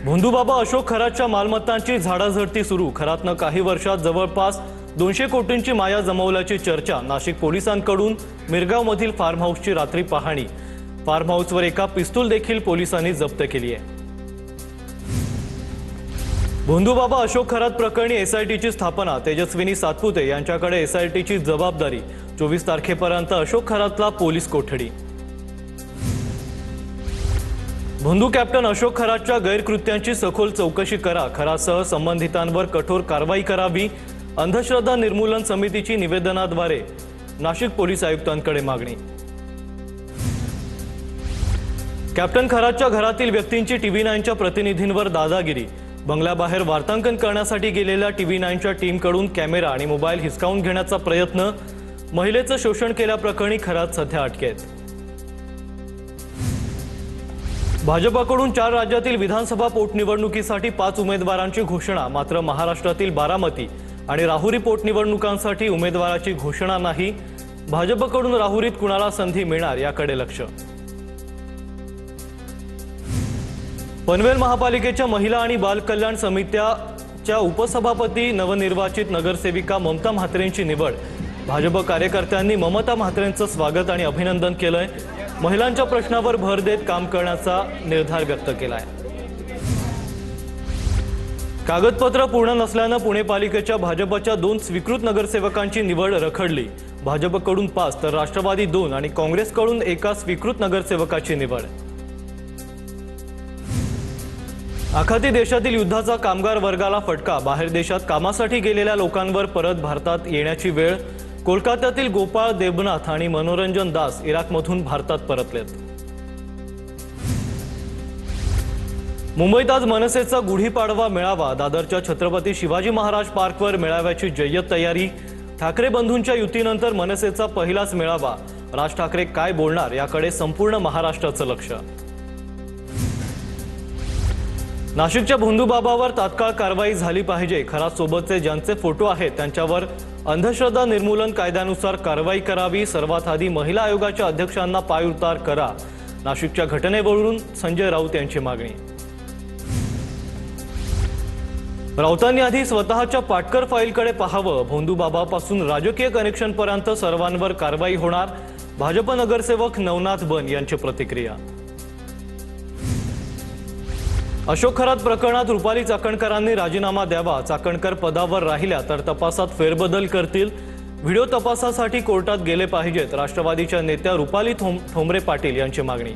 भोंदूबाबा अशोक खरातच्या मालमत्तांची झाडाझडती सुरू। खरातनं काही वर्षात जवळपास 200 कोटींची माया जमवल्याची चर्चा। नाशिक पोलिसांकडून मिरगावमधील फार्म हाऊसची रात्री पाहणी। फार्म हाऊसवर एका पिस्तूल देखील पोलिसांनी जप्त केली आहे। भोंदूबाबा अशोक खरात प्रकरणी एसआयटीची स्थापना। तेजस्विनी सातपुते यांच्याकडे एसआयटीची जबाबदारी। 24 तारखेपर्यंत अशोक खरातला पोलीस कोठडी। भोंदू कॅप्टन अशोक खरातच्या गैरकृत्यांची सखोल चौकशी करा। खरातसह संबंधितांवर कठोर कारवाई करावी। अंधश्रद्धा निर्मूलन समितीची निवेदनाद्वारे नाशिक पोलीस आयुक्तांकडे मागणी। कॅप्टन खरातच्या घरातील व्यक्तींची TV9च्या प्रतिनिधींवर दादागिरी। बंगल्याबाहेर वार्तांकन करण्यासाठी गेलेल्या TV9च्या टीमकडून कॅमेरा आणि मोबाईल हिसकावून घेण्याचा प्रयत्न। महिलेचं शोषण केल्याप्रकरणी खरात सध्या अटकेत। भाजपकडून 4 राज्यातील विधानसभा पोटनिवडणुकीसाठी 5 उमेदवारांची घोषणा। मात्र महाराष्ट्रातील बारामती आणि राहुरी पोटनिवडणुकांसाठी उमेदवाराची घोषणा नाही। भाजपकडून राहुरीत कुणाला संधी मिळणार याकडे लक्ष। पनवेल महापालिकेच्या महिला आणि बाल कल्याण समित्याच्या उपसभापती नवनिर्वाचित नगरसेविका ममता म्हात्रेंची निवड। भाजप कार्यकर्त्यांनी ममता म्हात्रेंचं स्वागत आणि अभिनंदन केलंय। महिलांच्या प्रश्नावर भर देत काम करण्याचा निर्धार व्यक्त केलाय। कागदपत्र पूर्ण नसल्यानं पुणे पालिकेच्या भाजपच्या 2 स्वीकृत नगरसेवकांची निवड रखडली। भाजपकडून 5 तर राष्ट्रवादी 2 आणि काँग्रेसकडून एका स्वीकृत नगरसेवकाची निवड। आखाती देशातील युद्धाचा कामगार वर्गाला फटका। बाहेर देशात कामासाठी गेलेल्या लोकांवर परत भारतात येण्याची वेळ। कोलकात्यातील गोपाळ देबनाथ आणि मनोरंजन दास इराकमधून भारतात परतलेत। मुंबईत आज मनसेचा गुढीपाडवा मेळावा। दादरच्या छत्रपती शिवाजी महाराज पार्कवर मेळाव्याची जय्यत तयारी। ठाकरे बंधूंच्या युतीनंतर मनसेचा पहिलाच मेळावा। राज ठाकरे काय बोलणार याकडे संपूर्ण महाराष्ट्राचं लक्ष। नाशिकच्या भोंदूबाबावर तात्काळ कारवाई झाली पाहिजे। खरातसोबतचे ज्यांचे फोटो आहेत त्यांच्यावर अंधश्रद्धा निर्मूलन कायद्यानुसार कारवाई करावी। सर्वात आधी महिला आयोगाच्या अध्यक्षांना पायउतार करा। नाशिकच्या घटनेवरून संजय राऊत यांची मागणी। राऊतांनी आधी स्वतःच्या पाटकर फाईलकडे पाहावं। भोंदूबाबापासून राजकीय कनेक्शनपर्यंत सर्वांवर कारवाई होणार। भाजप नगरसेवक नवनाथ बन यांची प्रतिक्रिया। अशोक खरात प्रकरणात रुपाली चाकणकरांनी राजीनामा द्यावा। चाकणकर पदावर राहिल्या तर तपासात फेरबदल करतील। व्हिडिओ तपासासाठी कोर्टात गेले पाहिजेत। राष्ट्रवादीच्या नेत्या रुपाली ठोंबरे पाटील यांची मागणी।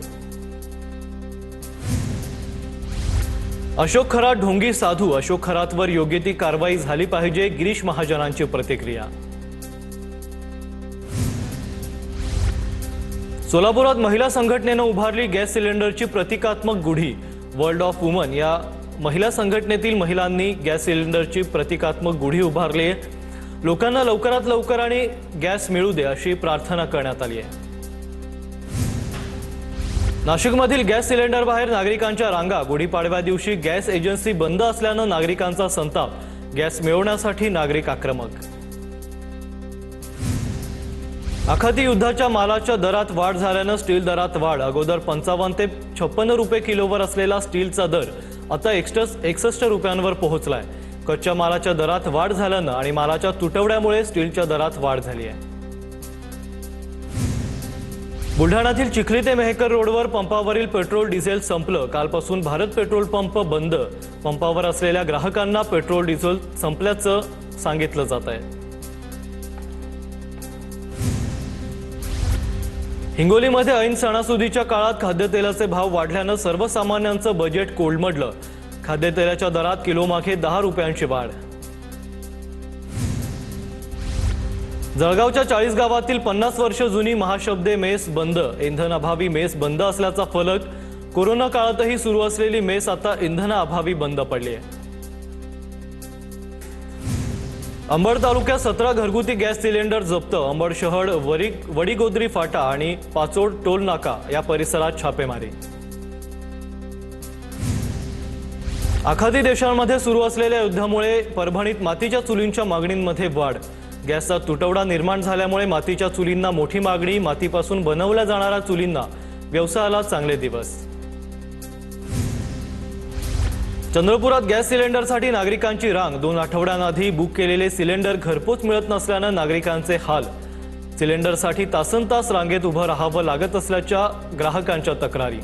अशोक खरात ढोंगी साधू। अशोक खरातवर योग्य ती कारवाई झाली पाहिजे। गिरीश महाजनांची प्रतिक्रिया। सोलापुरात महिला संघटनेनं उभारली गॅस सिलेंडरची प्रतिकात्मक गुढी। वर्ल्ड ऑफ वुमन या महिला संघटनेतील महिलांनी गॅस सिलेंडरची प्रतिकात्मक गुढी उभारली आहे। लोकांना लवकरात लवकर आणि गॅस मिळू दे अशी प्रार्थना करण्यात आली आहे। नाशिकमधील गॅस सिलेंडर बाहेर नागरिकांच्या रांगा। गुढीपाडव्या दिवशी गॅस एजन्सी बंद असल्यानं नागरिकांचा संताप। गॅस मिळवण्यासाठी नागरिक आक्रमक। आखाती युद्धाच्या मालाच्या दरात वाढ झाल्यानं स्टील दरात वाढ। अगोदर 55 ते 56 रुपये किलोवर असलेला स्टीलचा दर आता 61 रुपयांवर पोहोचलाय। कच्च्या मालाच्या दरात वाढ झाल्यानं आणि मालाच्या तुटवड्यामुळे स्टीलच्या दरात वाढ झाली आहे। बुलढाण्यातील चिखली ते मेहकर रोडवर पंपावरील पेट्रोल डिझेल संपलं। कालपासून भारत पेट्रोल पंप बंद। पंपावर असलेल्या ग्राहकांना पेट्रोल डिझेल संपल्याचं सांगितलं जात आहे। हिंगोलीमध्ये ऐन सणासुदीच्या काळात खाद्यतेलाचे भाव वाढल्यानं सर्वसामान्यांचं बजेट कोलमडलं। खाद्यतेलाच्या दरात किलोमागे 10 रुपयांची वाढ। जळगावच्या 40 गावातील 50 वर्ष जुनी महाशब्दे मेस बंद। इंधनाअभावी मेस बंद असल्याचा फलक। कोरोना काळातही सुरू असलेली मेस आता इंधनाअभावी बंद पडली आहे। अंबड तालुक्यात 17 घरगुती गॅस सिलेंडर जप्त। अंबड शहर वडीगोद्री फाटा आणि पाचोड टोल नाका या परिसरात छापेमारी। आखाती देशांमध्ये सुरू असलेल्या युद्धामुळे परभणीत मातीच्या चुलींच्या मागणींमध्ये वाढ। गॅसचा तुटवडा निर्माण झाल्यामुळे मातीच्या चुलींना मोठी मागणी। मातीपासून बनवल्या जाणाऱ्या चुलींना व्यवसायाला चांगले दिवस। चंद्रपुरात गॅस सिलेंडरसाठी नागरिकांची रांग 2 आठवड्यांआधी बुक केलेले सिलेंडर घरपोच मिळत नसल्याने नागरिकांचे हाल। सिलेंडरसाठी तासनतास रांगेत उभं राहावं लागत असल्याच्या ग्राहकांच्या तक्रारी।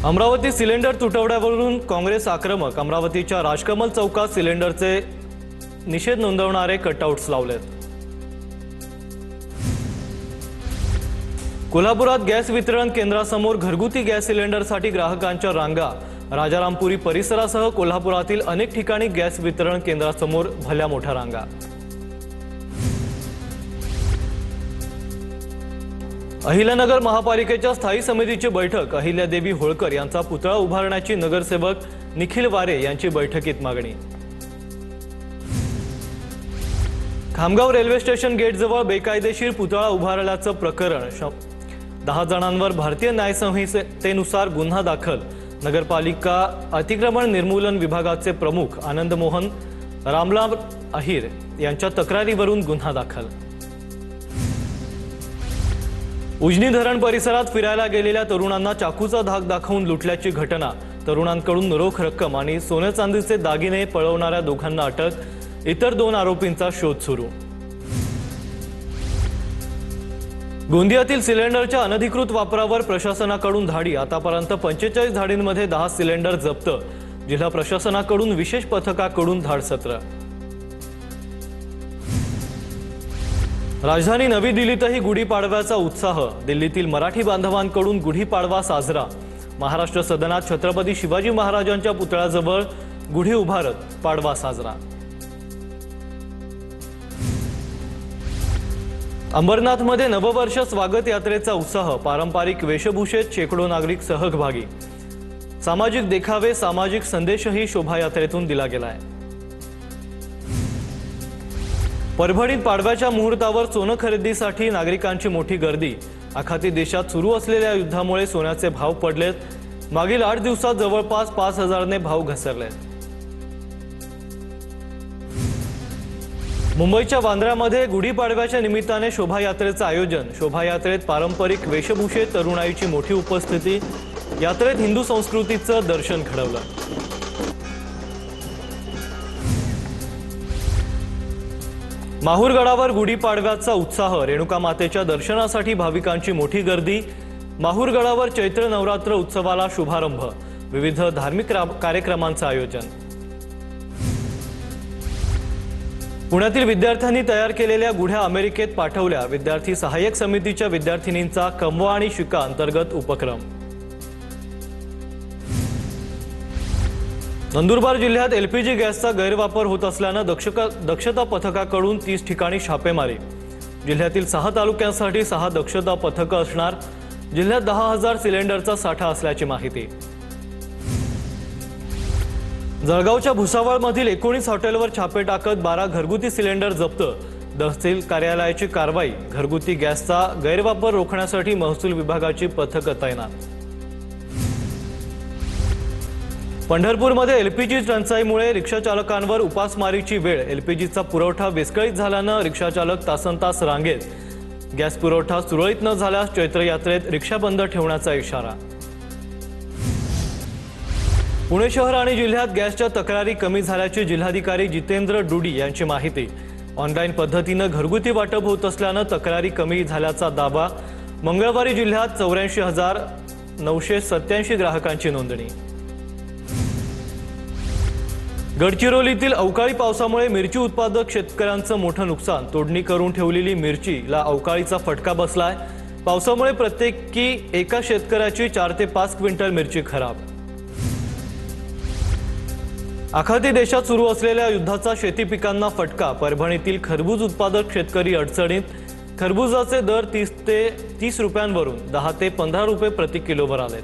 अमरावती सिलेंडर तुटवड्यावरून काँग्रेस आक्रमक। अमरावतीच्या राजकमल चौकात सिलेंडरचे निषेध नोंदवणारे कटआउट्स लावलेत। कोल्हापुरात गॅस वितरण केंद्रासमोर घरगुती गॅस सिलेंडरसाठी ग्राहकांच्या रांगा। राजारामपुरी परिसरासह कोल्हापुरातील अनेक ठिकाणी गॅस वितरण केंद्रासमोर भल्या मोठ्या रांगा। अहिल्यानगर महापालिकेच्या स्थायी समितीची बैठक। अहिल्यादेवी होळकर यांचा पुतळा उभारण्याची नगरसेवक निखिल वारे यांची बैठकीत मागणी। खामगाव रेल्वे स्टेशन गेटजवळ बेकायदेशीर पुतळा उभारल्याचं प्रकरण। 10 जणांवर भारतीय न्याय संहितेनुसार गुन्हा दाखल। नगरपालिका अतिक्रमण निर्मूलन विभागाचे प्रमुख आनंद मोहन रामलाल अहिर यांच्या तक्रारीवरून गुन्हा दाखल। उजनी धरण परिसरात फिरायला गेलेल्या तरुणांना चाकूचा धाक दाखवून लुटल्याची घटना। तरुणांकडून रोख रक्कम आणि सोने चांदीचे दागिने पळवणाऱ्या दोघांना अटक। इतर 2 आरोपींचा शोध सुरू। गोंदियातील सिलेंडरच्या अनधिकृत वापरावर प्रशासनाकडून धाडी। आतापर्यंत 45 धाडींमध्ये 10 सिलेंडर जप्त। जिल्हा प्रशासनाकडून विशेष पथकाकडून धाडसत्र। राजधानी नवी दिल्लीतही गुढीपाडव्याचा उत्साह। दिल्लीतील मराठी बांधवांकडून गुढीपाडवा साजरा। महाराष्ट्र सदनात छत्रपती शिवाजी महाराजांच्या पुतळ्याजवळ गुढी उभारत पाडवा साजरा। अंबरनाथमध्ये नववर्ष स्वागत यात्रेचा उत्साह। पारंपरिक वेशभूषेत शेकडो नागरिक सहभागी। सामाजिक देखावे, सामाजिक संदेशही शोभायात्रेतून दिला गेलाय। परभणीत पाडव्याच्या मुहूर्तावर सोनं खरेदीसाठी नागरिकांची मोठी गर्दी। आखाती देशात सुरू असलेल्या युद्धामुळे सोन्याचे भाव पडलेत। मागील 8 दिवसात जवळपास 5000 ने भाव घसरलेत। मुंबईच्या वांद्र्यामध्ये गुढीपाडव्याच्या निमित्ताने शोभायात्रेचं आयोजन। शोभायात्रेत पारंपरिक वेशभूषेत तरुणाईची मोठी उपस्थिती। यात्रेत हिंदू संस्कृतीचं दर्शन घडवलं। माहूरगडावर गुढीपाडव्याचा उत्साह। रेणुका मातेच्या दर्शनासाठी भाविकांची मोठी गर्दी। माहूरगडावर चैत्र नवरात्र उत्सवाला शुभारंभ। विविध धार्मिक कार्यक्रमांचं आयोजन। पुण्यातील विद्यार्थ्यांनी तयार केलेल्या गुढ्या अमेरिकेत पाठवल्या। विद्यार्थी सहाय्यक समितीच्या विद्यार्थिनींचा कमवा आणि शिका अंतर्गत उपक्रम। नंदुरबार जिल्ह्यात एलपीजी गॅसचा गैरवापर होत असल्याने दक्षता पथकाकडून 30 ठिकाणी छापेमारी। जिल्ह्यातील 6 तालुक्यांसाठी 6 दक्षता पथकं असणार। जिल्ह्यात 10,000 सिलेंडरचा साठा असल्याची माहिती। जळगावच्या भुसावळमधील 19 हॉटेलवर छापे टाकत 12 घरगुती सिलेंडर जप्त। तहसील कार्यालयाची कारवाई। घरगुती गॅसचा गैरवापर रोखण्यासाठी महसूल विभागाची पथकं तैनात। पंढरपूरमध्ये एलपीजी टंचाईमुळे रिक्षाचालकांवर उपासमारीची वेळ। एलपीजीचा पुरवठा विस्कळीत झाल्यानं रिक्षाचालक तासनतास रांगेत। गॅस पुरवठा सुरळीत न झाल्यास चैत्र यात्रेत रिक्षा बंद ठेवण्याचा इशारा। पुणे शहर आणि जिल्ह्यात गॅसच्या तक्रारी कमी झाल्याची जिल्हाधिकारी जितेंद्र डुडी यांची माहिती। ऑनलाईन पद्धतीने घरगुती वाटप होत असल्याने तक्रारी कमी झाल्याचा दावा। मंगळवारी जिल्ह्यात 84,987 ग्राहकांची नोंदणी। गडचिरोलीतील अवकाळी पावसामुळे मिरची उत्पादक शेतकऱ्यांचं मोठं नुकसान। तोडणी करून ठेवलेली मिरचीला अवकाळीचा फटका बसलाय। पावसामुळे प्रत्येकी एका शेतकऱ्याची 4 ते 5 क्विंटल मिरची खराब। आखाती देशात सुरू असलेल्या युद्धाचा शेती पिकांना फटका। परभणीतील खरबूज उत्पादक शेतकरी अडचणीत। खरबुजाचे दर 30 रुपयांवरून 10 ते 15 रुपये प्रति किलोवर आलेत।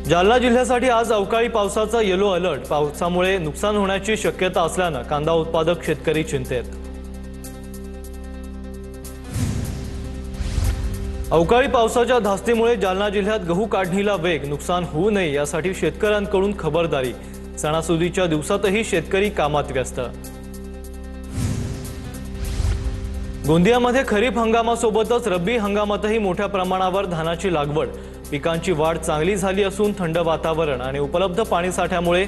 जालना जिल्ह्यासाठी आज अवकाळी पावसाचा येलो अलर्ट। पावसामुळे नुकसान होण्याची शक्यता असल्याने कांदा उत्पादक शेतकरी चिंतेत। अवकाळी पावसाच्या धास्तीमुळे जालना जिल्ह्यात गहू काढणीला वेग। नुकसान होऊ नये यासाठी शेतकऱ्यांकडून खबरदारी। सणासुदीच्या दिवसातही शेतकरी कामात व्यस्त। गोंदियामध्ये खरीप हंगामासोबतच रब्बी हंगामातही मोठ्या प्रमाणावर धानाची लागवड, पिकांची वाढ चांगली झाली असून थंड वातावरण आणि उपलब्ध पाणीसाठ्यामुळे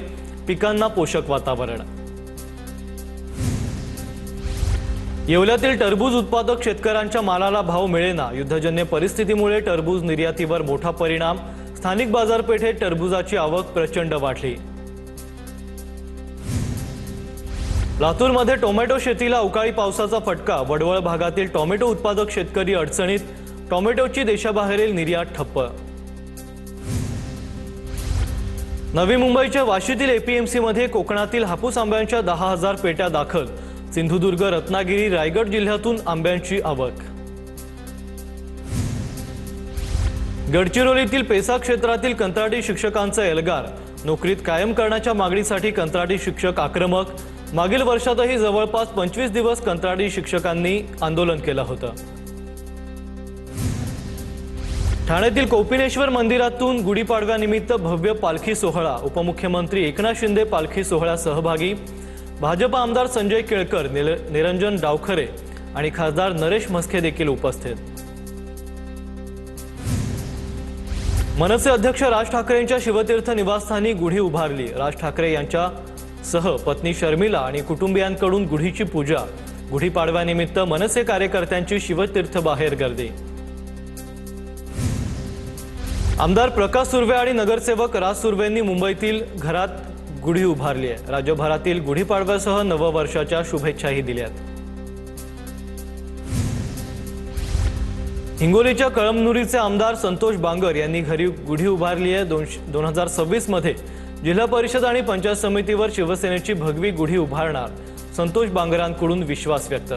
पिकांना पोषक वातावरण. येवल्यातील टरबूज उत्पादक शेतकऱ्यांच्या मालाला भाव मिळेना. युद्धजन्य परिस्थितीमुळे टरबूज निर्यातीवर मोठा परिणाम. स्थानिक बाजारपेठेत टरबूजाची आवक प्रचंड वाढली. लातूरमध्ये टोमॅटो शेतीला अवकाळी पावसाचा फटका. वडवळ भागातील टोमॅटो उत्पादक शेतकरी अडचणीत. टोमॅटोची देशाबाहेरील निर्यात ठप्प. नवी मुंबईच्या वाशीतील एपीएमसी मध्ये कोकणातील हापूस आंब्यांच्या 10,000 पेट्या दाखल. सिंधुदुर्ग, रत्नागिरी, रायगड जिल्ह्यातून आंब्यांची आवक. गडचिरोलीतील पेसा क्षेत्रातील कंत्राटी शिक्षकांचा एल्गार. नोकरीत कायम करण्याच्या मागणीसाठी कंत्राटी शिक्षक आक्रमक. मागील वर्षातही जवळपास 25 दिवस कंत्राटी शिक्षकांनी आंदोलन केलं होतं. ठाण्यातील कौपिनेश्वर मंदिरातून गुढीपाडव्यानिमित्त भव्य पालखी सोहळा. उपमुख्यमंत्री एकनाथ शिंदे पालखी सोहळ्यात सहभागी. भाजप आमदार संजय केळकर, निरंजन डावखरे आणि खासदार नरेश म्हस्के देखील उपस्थित. मनसे अध्यक्ष राज ठाकरेंच्या शिवतीर्थ निवासस्थानी गुढी उभारली. राज ठाकरे यांच्यासह पत्नी शर्मिला आणि कुटुंबियांकडून गुढीची पूजा. गुढीपाडव्यानिमित्त मनसे कार्यकर्त्यांची शिवतीर्थ बाहेर गर्दी. आमदार प्रकाश सुर्वे आणि नगरसेवक राज सुर्वेंनी मुंबईतील घरात गुढी उभारली आहे. राज्यभरातील गुढीपाडव्यासह नववर्षाच्या शुभेच्छाही दिल्यात. हिंगोलीच्या कळमनुरीचे आमदार संतोष बांगर यांनी घरी गुढी उभारली आहे. 2026 मध्ये जिल्हा परिषद आणि पंचायत समितीवर शिवसेनेची भगवी गुढी उभारणार. संतोष बांगरांकडून विश्वास व्यक्त.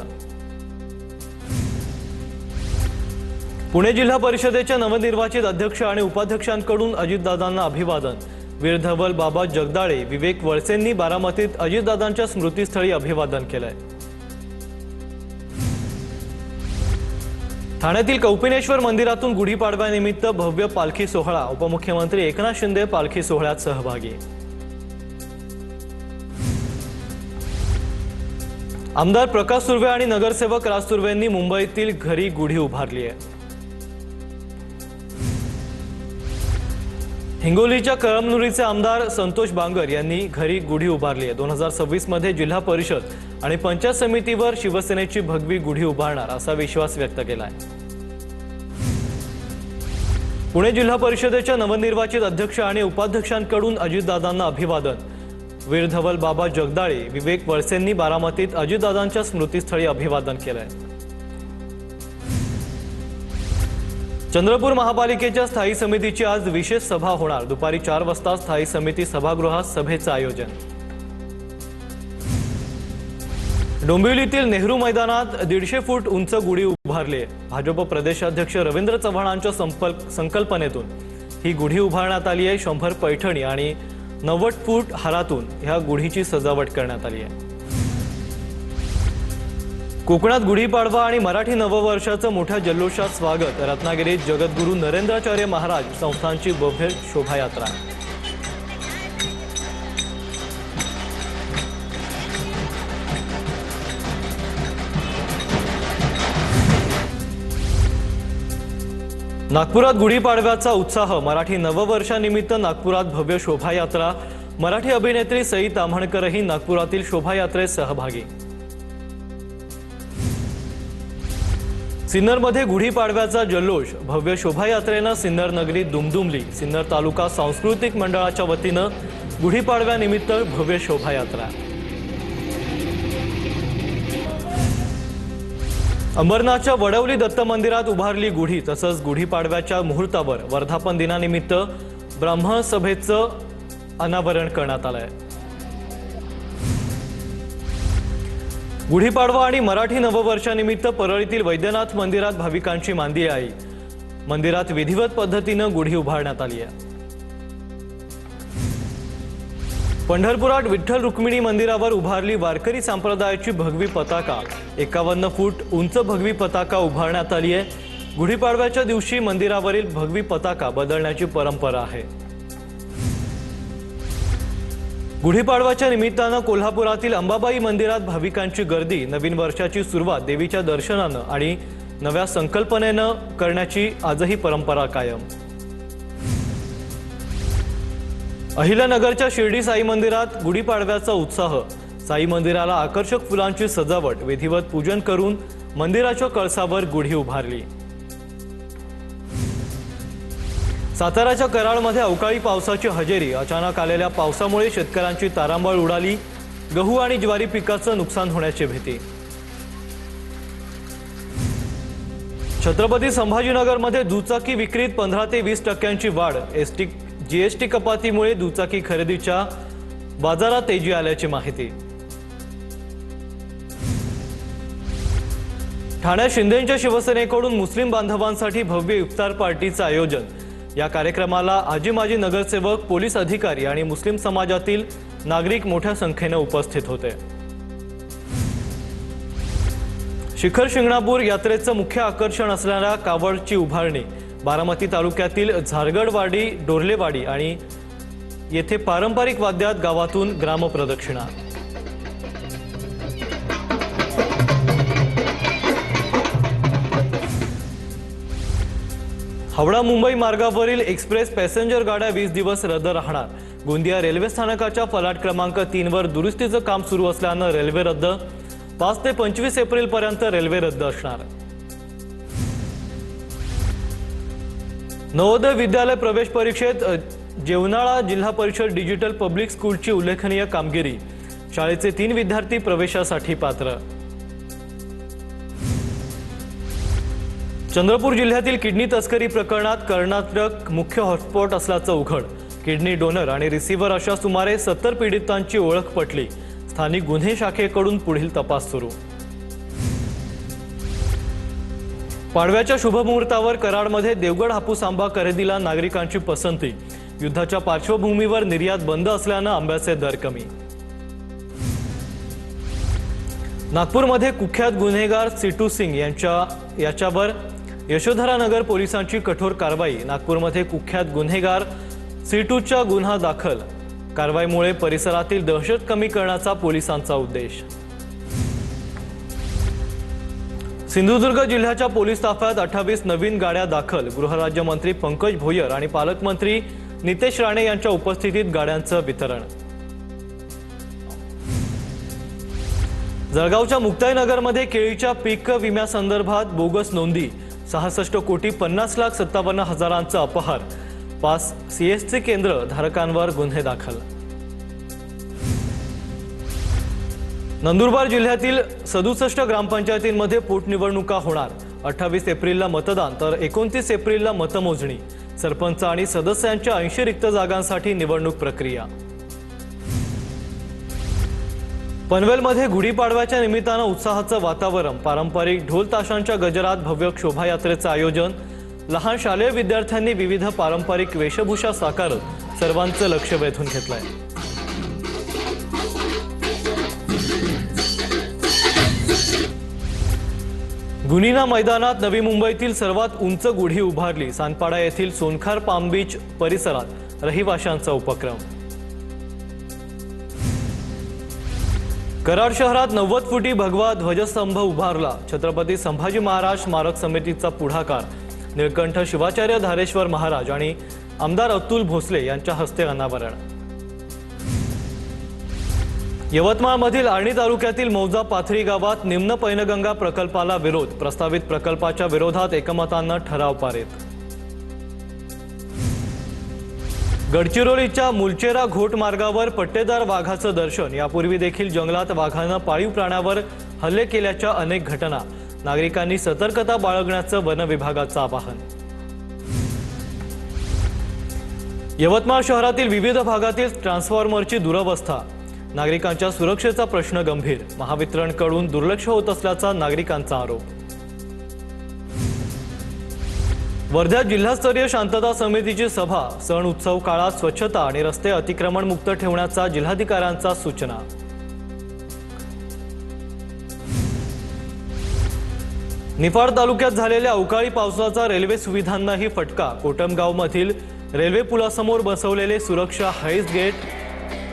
पुणे जिल्हा परिषदेच्या नवनिर्वाचित अध्यक्ष आणि उपाध्यक्षांकडून अजितदादांना अभिवादन. वीर धवल बाबा जगदाळे, विवेक वळसेंनी बारामतीत अजितदादांच्या स्मृतीस्थळी अभिवादन केलंय. ठाण्यातील कौपिनेश्वर मंदिरातून गुढीपाडव्यानिमित्त भव्य पालखी सोहळा. उपमुख्यमंत्री एकनाथ शिंदे पालखी सोहळ्यात सहभागी. आमदार प्रकाश सुर्वे आणि नगरसेवक राज सुर्वेंनी मुंबईतील घरी गुढी उभारली आहे. हिंगोलीच्या कळमनुरीचे आमदार संतोष बांगर यांनी घरी गुढी उभारली आहे. 2026 मध्ये जिल्हा परिषद आणि पंचायत समितीवर शिवसेनेची भगवी गुढी उभारणार असा विश्वास व्यक्त केलाय. पुणे जिल्हा परिषदेच्या नवनिर्वाचित अध्यक्ष आणि उपाध्यक्षांकडून अजितदादांना अभिवादन. वीर धवल बाबा जगदाळे, विवेक वळसेंनी बारामतीत अजितदादांच्या स्मृतीस्थळी अभिवादन केलंय. चंद्रपूर महापालिकेच्या स्थायी समितीची आज विशेष सभा होणार. दुपारी 4 वाजता स्थायी समिती सभागृहात सभेचं आयोजन. डोंबिवलीतील नेहरू मैदानात 150 फूट उंच गुढी उभारली. भाजप प्रदेशाध्यक्ष रवींद्र चव्हाणांच्या संकल्पनेतून ही गुढी उभारण्यात आली आहे. 100 पैठणी आणि 90 फूट हारातून ह्या गुढीची सजावट करण्यात आली आहे. कोकणात गुढीपाडवा आणि मराठी नववर्षाचं मोठ्या जल्लोषात स्वागत. रत्नागिरीत जगद्गुरू नरेंद्राचार्य महाराज संस्थानची भव्य शोभायात्रा. नागपुरात गुढीपाडव्याचा उत्साह. मराठी नववर्षानिमित्त नागपुरात भव्य शोभायात्रा. मराठी अभिनेत्री सई ताम्हणकरही नागपुरातील शोभायात्रेत सहभागी. सिन्नरमध्ये गुढीपाडव्याचा जल्लोष. भव्य शोभायात्रेनं सिन्नर नगरी दुमदुमली. सिन्नर तालुका सांस्कृतिक मंडळाच्या वतीनं गुढीपाडव्यानिमित्त भव्य शोभायात्रा. अंबरनाथच्या वडवली दत्त मंदिरात उभारली गुढी. तसंच गुढीपाडव्याच्या मुहूर्तावर वर्धापन दिनानिमित्त ब्राह्मसभेचं अनावरण करण्यात आलंय. गुढीपाडवा आणि मराठी नववर्षानिमित्त परळीतील वैद्यनाथ मंदिरात भाविकांची मांदी आई. मंदिरात विधिवत पद्धतीनं गुढी उभारण्यात आली आहे. पंढरपुरात विठ्ठल रुक्मिणी मंदिरावर उभारली वारकरी संप्रदायाची भगवी पताका. 51 फूट उंच भगवी पताका उभारण्यात आली आहे. गुढीपाडव्याच्या दिवशी मंदिरावरील भगवी पताका बदलण्याची परंपरा आहे. गुढीपाडवाच्या निमित्तानं कोल्हापुरातील अंबाबाई मंदिरात भाविकांची गर्दी। नवीन वर्षाची सुरुवात देवीच्या दर्शनानं आणि नव्या संकल्पनेनं करण्याची आजही परंपरा कायम। अहिल्यानगरच्या शिर्डी साई मंदिरात गुढीपाडव्याचा उत्साह। साई मंदिराला आकर्षक फुलांची सजावट, विधिवत पूजन करून मंदिराच्या कळसावर गुढी उभारली। साताऱ्याच्या कराडमध्ये अवकाळी पावसाची हजेरी। अचानक आलेल्या पावसामुळे शेतकऱ्यांची तारांबळ उडाली। गहू आणि ज्वारी पिकाचं नुकसान होण्याची भीती। छत्रपती संभाजीनगरमध्ये दुचाकी विक्रीत 15 ते 20% वाढ। जीएसटी कपातीमुळे दुचाकी खरेदीच्या बाजारात तेजी आल्याची माहिती। ठाण्यात शिंदेंच्या शिवसेनेकडून मुस्लिम बांधवांसाठी भव्य इफ्तार पार्टीचं आयोजन। या कार्यक्रमाला आजी माजी नगरसेवक, पोलीस अधिकारी आणि मुस्लिम समाजातील नागरिक मोठ्या संख्येने उपस्थित होते। शिखर शिंगणापूर यात्रेचं मुख्य आकर्षण असणाऱ्या कावडची उभारणी। बारामती तालुक्यातील झारगडवाडी, डोरलेवाडी आणि येथे पारंपरिक वाद्यात गावातून ग्रामप्रदक्षिणा। हावडा मुंबई मार्गावरील एक्सप्रेस पॅसेंजर गाड्या 20 दिवस रद्द राहणार। गोंदिया रेल्वे स्थानकाच्या फलाट क्रमांक 3 वर दुरुस्तीचं काम सुरू असल्यानं रेल्वे रद्द। 5 ते 25 एप्रिल पर्यंत रेल्वे रद्द असणार। नवोदय विद्यालय प्रवेश परीक्षेत जेवनाळा जिल्हा परिषद डिजिटल पब्लिक स्कूलची उल्लेखनीय कामगिरी। शाळेचे 3 विद्यार्थी प्रवेशासाठी पात्र। चंद्रपूर जिल्ह्यातील किडनी तस्करी प्रकरणात कर्नाटक मुख्य हॉटस्पॉट असल्याचं उघड। किडनी डोनर आणि रिसिव्हर अशा सुमारे 70 पीडितांची ओळख पटली। स्थानिक गुन्हे शाखेकडून पुढील तपास सुरू। पाडव्याच्या शुभमुहूर्तावर कराडमध्ये देवगड हापूस आंबा खरेदीला नागरिकांची पसंती। युद्धाच्या पार्श्वभूमीवर निर्यात बंद असल्यानं आंब्याचे दर कमी। नागपूरमध्ये कुख्यात गुन्हेगार सिटू सिंग याच्यावर यशोधरानगर पोलिसांची कठोर कारवाई। नागपूरमध्ये कुख्यात गुन्हेगार सिटूचा गुन्हा दाखल। कारवाईमुळे परिसरातील दहशत कमी करण्याचा पोलिसांचा उद्देश। सिंधुदुर्ग जिल्ह्याच्या पोलीस ताफ्यात 28 नवीन गाड्या दाखल। गृहराज्यमंत्री पंकज भोयर आणि पालकमंत्री नितेश राणे यांच्या उपस्थितीत गाड्यांचं वितरण। जळगावच्या मुक्ताईनगरमध्ये केळीच्या पीक विम्यासंदर्भात बोगस नोंदी। 66,50,57,000 अपहार। 5 सीएससी केंद्र धारकांवर गुन्हे दाखल। नंदुरबार जिल्ह्यातील 67 ग्रामपंचायतींमध्ये पोटनिवडणुका होणार। 28 एप्रिलला मतदान तर 29 एप्रिलला मतमोजणी। सरपंच आणि सदस्यांच्या 80 रिक्त जागांसाठी निवडणूक प्रक्रिया। पनवेलमध्ये गुढीपाडव्याच्या निमित्तानं उत्साहाचं वातावरण। पारंपरिक ढोल ताशांच्या गजरात भव्य शोभायात्रेचं आयोजन। लहान शालेय विद्यार्थ्यांनी विविध पारंपरिक वेशभूषा साकारत सर्वांचं लक्ष वेधून घेतलंय। गुनिना मैदानात नवी मुंबईतील सर्वात उंच गुढी उभारली। सानपाडा येथील सोनखार पाम बीच परिसरात रहिवाशांचा उपक्रम। कराड शहरात 90 फुटी भगवा ध्वजस्तंभ उभारला। छत्रपती संभाजी महाराज स्मारक समितीचा पुढाकार। निळकंठ शिवाचार्य धारेश्वर महाराज आणि आमदार अतुल भोसले यांच्या हस्ते अनावरण। यवतमाळमधील आर्णी तालुक्यातील मौजा पाथरी गावात निम्न पैनगंगा प्रकल्पाला विरोध। प्रस्तावित प्रकल्पाच्या विरोधात एकमतानं ठराव पारित। गडचिरोलीच्या मुलचेरा घोट मार्गावर पट्टेदार वाघाचं दर्शन। यापूर्वी देखील जंगलात वाघानं पाळीव प्राण्यावर हल्ले केल्याच्या अनेक घटना। नागरिकांनी सतर्कता बाळगण्याचं वन विभागाचं आवाहन। यवतमाळ शहरातील विविध भागातील ट्रान्सफॉर्मरची दुरवस्था। नागरिकांच्या सुरक्षेचा प्रश्न गंभीर। महावितरणकडून दुर्लक्ष होत असल्याचा नागरिकांचा आरोप। वर्ध्यात जिल्हास्तरीय शांतता समितीची सभा। सण उत्सव काळात स्वच्छता आणि रस्ते अतिक्रमण मुक्त ठेवण्याचा जिल्हाधिकाऱ्यांचा सूचना। निफाड तालुक्यात झालेल्या अवकाळी पावसाचा रेल्वे सुविधांनाही फटका। कोटमगावमधील रेल्वे पुलासमोर बसवलेले सुरक्षा हाईस गेट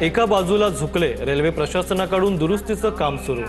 एका बाजूला झुकले. रेल्वे प्रशासनाकडून दुरुस्तीचं काम सुरू.